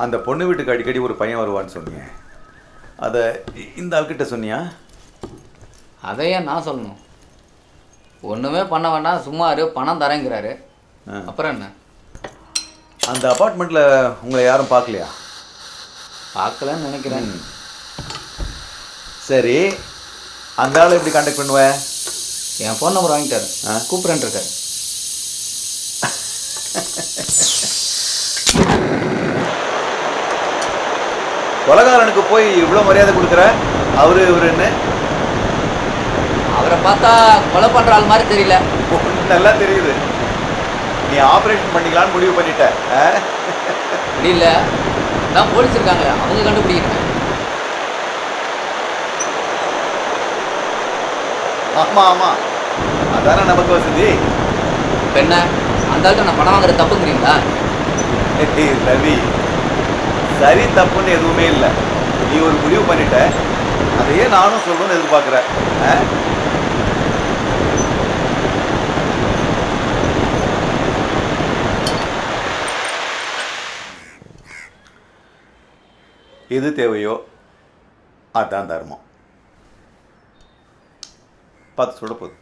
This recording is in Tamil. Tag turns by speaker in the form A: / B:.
A: அந்த பொண்ணு வீட்டுக்கு அடிக்கடி ஒரு பையன் வருவான்னு சொன்னீங்க, அதை இந்த ஆள்கிட்ட சொன்னியா?
B: அதையே நான் சொல்லணும்? ஒன்றுமே பண்ண வேண்டாம், சும்மா இரு, பணம் தரேங்கிறாரு. அப்புறம் என்ன?
A: அந்த அப்பார்ட்மெண்ட்டில் உங்களை யாரும் பார்க்கலையா?
B: பார்க்கலன்னு நினைக்கிறேன்.
A: சரி, அந்த ஆள் எப்படி கான்டாக்ட் பண்ணுவேன்?
B: என் ஃபோன் நம்பர் வாங்கிட்டாரு, கூப்பிட்றேன் இருக்காரு.
A: கொலகாரனுக்கு போய் இவ்வளோ மரியாதை கொடுக்குற? அவரு இவருன்னு
B: அவரை பார்த்தா கொலை பண்ணுற ஆள் மாதிரி தெரியல.
A: நல்லா தெரியுது. நீ ஆப்ரேஷன் பண்ணிக்கலான்னு முடிவு பண்ணிட்ட.
B: அப்படி இல்லை, தான் போலீஸ் இருக்காங்களே, அவங்க கண்டுபிடிக்கிறேன்.
A: ஆமாம் ஆமாம், அதானே நமக்கு வசதி.
B: என்ன அந்த ஆள்கிட்ட நான் பணம் வாங்குற தப்புங்கிறீங்களா?
A: ரவி, சரி தப்புன்னு எதுவுமே இல்லை. நீ ஒரு முடிவு பண்ணிட்ட, அதையே நானும் சொல்லணும்னு எதிர்பார்க்குறேன். எது தேவையோ அதான் தர்மம். பார்த்து சொல்ல போகுது.